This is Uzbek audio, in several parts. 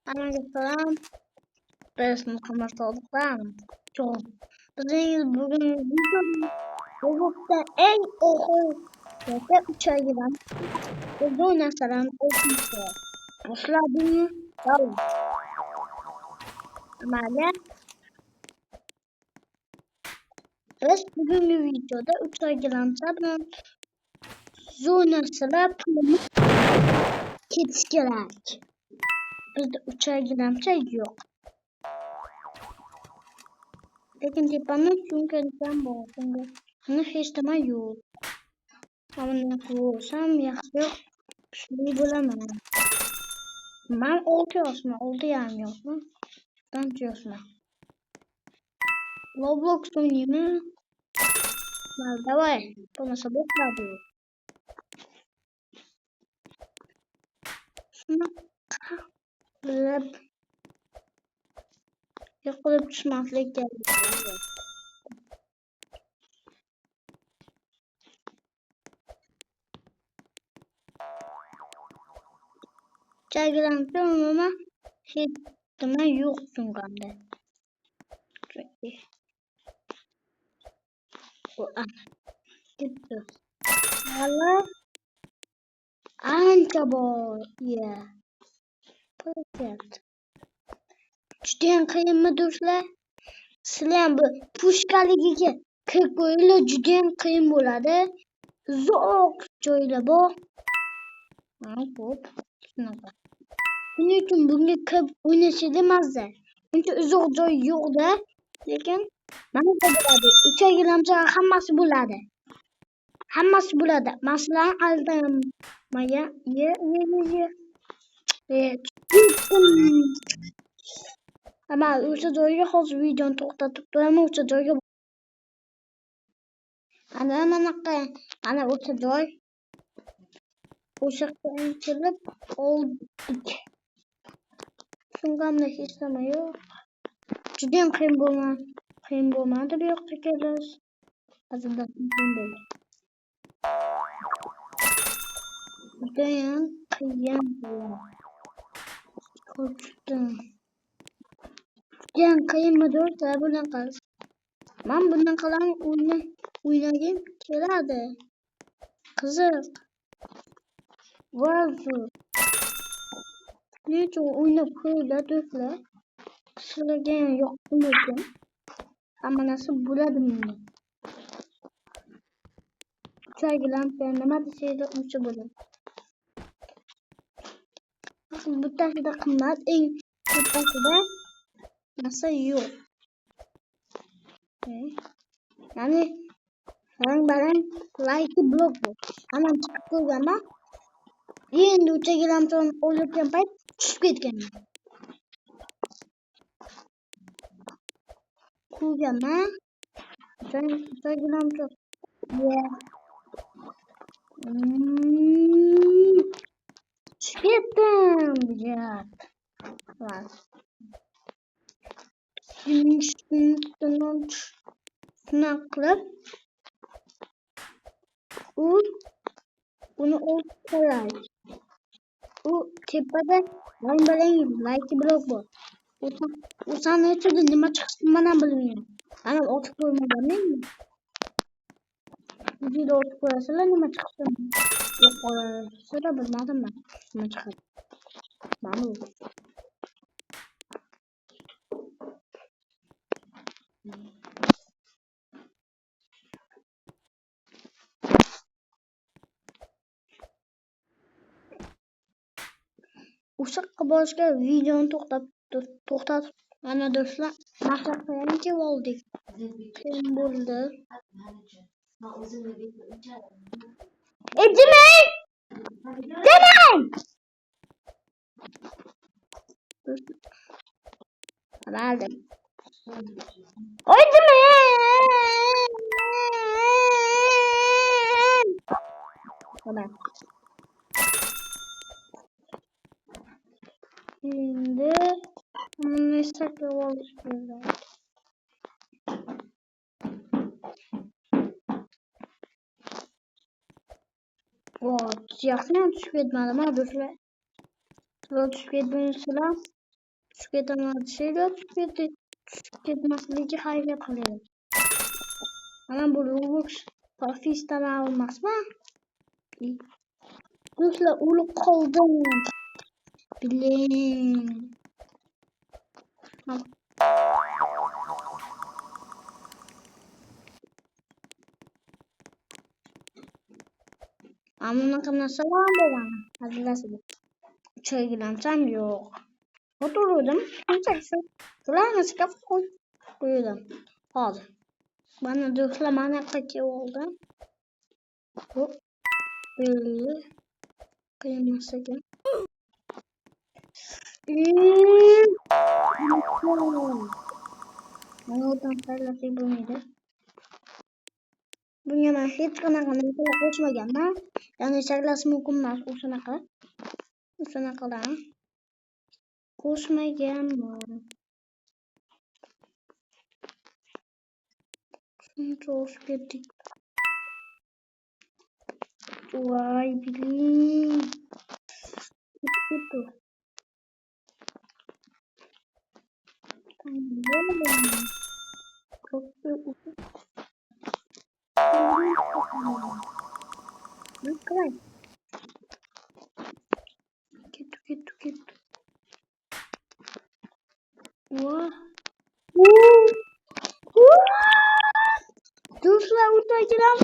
Aleykümselam. Beresini kamerası olduklar mı? Çok. Bizim bugün Roblox'ta en oku ve uçağa giden uzun esaran okumuş. Başladığını yalan. Ama biz bugünkü videoda uçağa giden sabun zonasına pulunu ketiş gerek. Bizde uçağa giden şey yok. Lekin bana çünkü ben bu. Bunu hiç zaman yok. Ama ne kursam yaxshi kuchli bo'laman. Men 6 yoshman, 6 yarim yoshman. Qancha yoshman? Roblox o'ynayman. Давай, bo'lmasa boshladi. Shunaqa qilib yiqilib tushmaslik kerak. Jagilancha umuman hech nima yo'q tushungamda. Bu ketdi. Hali ancha bor. Perfect. Judayam qiyinmi do'stlar? Sizlar ham bu pushkaligiga kirib ko'ringlar, judayam qiyin bo'ladi. Uzoq joylar bor. Xo'p, shunaqa. Shuning uchun bunga kirib o'ynashga mazza. Uncha uzoq joy yo'q-da, lekin mana bu bo'ladi. Ucha gilamcha hammasi bo'ladi. Hammasi bo'ladi. Masalan, aldamaya. Ama o'sha joyga hozir videoni to'xtatib turaman. O'sha joyga ana o'sha joy. O'sha yoqqa kelib oldik. Tushunganimda hech nima yo'q. Judayam qiyin bo'lmadi bu yoqqa kelish. Aslida bunday. Judayam qiyin bo'ladi. Judayam qiyinmi do'stlar bunaqa? Men bunaqalarni o'ynagim keladi. Qiziq. Vazir. Nechun o'ynab ko'ringlar do'stlar. Sizlarga ham yoqdimi ekan? Hamma narsa bo'ladimi? Uchagilamcha nima desaydi o'sha bo'ladi. Bittasida qimmat, eng bittasida narsa yo'q. Ya'ni rang-barang like blok bu. Ana chiqib ko'rganman. Endi uchagilamchani o'ylayotgan payt tushib ketganman. Ko'rganman. Uchagilamcha. Tushib ketdim. Shunaqa qilib buni olib qo'yaylik. U tepada rang-barang like blok bor. O'sani ichida nima chiqsin mana bilmayman. Ana otib qo'ymaganman. Juda otib qo'yasizlar nima chiqsin. Yo'qolsa bilmadim men. Nima chiqadi? Ma'lum. O'sha borishga videoni to'xtatib mana do'stlar maqsad qilgancha oldik. Qiyin bo'ldi. Demang! Aldım. Tamam. Şimdi bunu saklı oluşturuyoruz. Siyahına düşük etmedim ha dostlar. Düşük etmeyin sıra. Tüketamadığı tüketmasligi hayret qiladi. Mana bu Roblox professional emasmi? Do'stlar, o'lib qoldim. Blin. Bunaqa narsalar bo'ladi. Hazillashib. Choygilamcham yo'q. O'tirdim, shunchasi. Bularni shkafga qo'ydim. Hozir. Mana do'stlar, mana qaytib oldim. Hop. Qiymas ekan. Mana o'tan saylasak bo'lmaydi. Bunga men hech qanaqa narsa qo'shmaganman. Ya'ni saylash mumkin emas o'shanaqadan. Qo'shmaganman. Shuncha o'sib ketdik. Voy, bilin. Get. Wah. Do'stlar, o'tagilam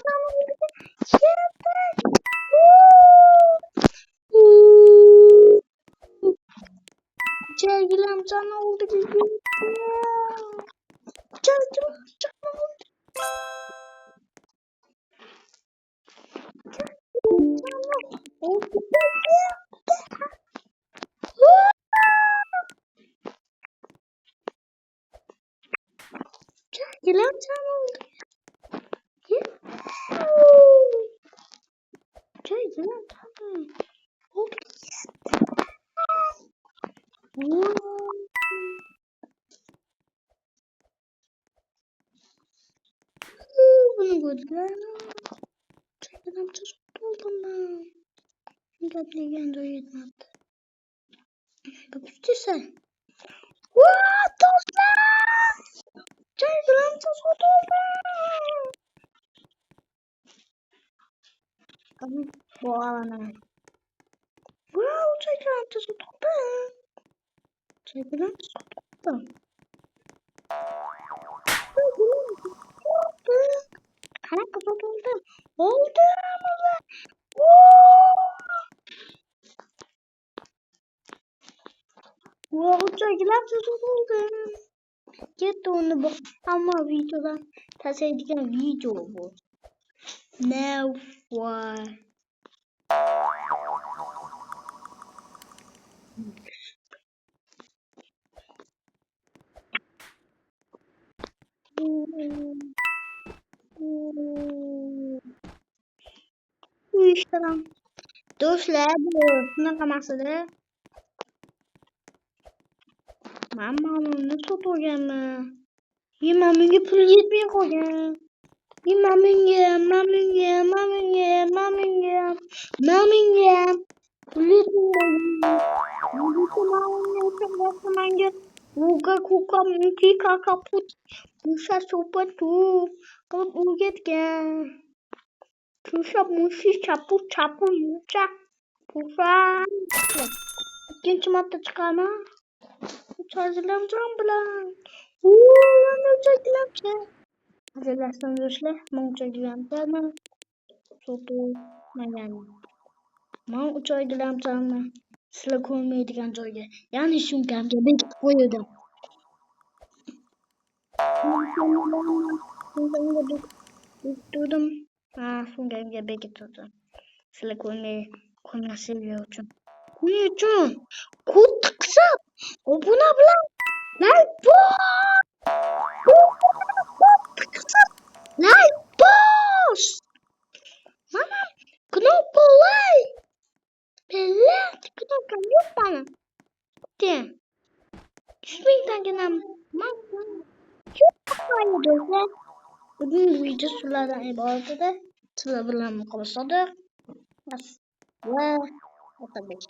Çaygilamcan oldu gibi. Çaygilamcan oldu. Çaygilamcan oldu. Çaygilamcan oldu. Bunu gördüler. Çaygilamcan oldu mu? Gaplegan joy yetmabdi. Bukistisa. Do'stlar! Çaygilamcan oldu. Bu alana. Wow, çaygilamcan oldu. Çaygilamcan oldu. Kanak kızı oldu. Oldu ama. Wow, çaygilamcan oldu. Get onu bak. Ama videodan tasarlayan video bu. Ne var? İşte lan. Do'stlar, bu shunaqa maqsadi. Men ma'lumni sotganman. Men menga pul yetmay qolgan. Men menga pul yetmay Uga kuka mungki kakak put Musa sopa tu qilib o'rgatgan. Tushab mushi chapu mucha pusa. Ikkinchi marta chiqaman. Chaygilamjon bilan. Chaygilamjon. Hazillashdim do'stlar. Men chaygilamjon sotmagan. Men chaygilamjonni sizlar ko'rmaydigan joyga, ya'ni sumkamga bekitib qo'ydim. Sumkamga bekitdim. Sizlar ko'rmasliginglar uchun. Buning uchun kod qisib, obuna bilan like boss. Mana knopka like. Belak knopka yo'q mana. Tem. 100 tagina do'stlar. Bugungi video sizlardan iborat edi. Sizlar bilan muloqot qildik. Va Otabek.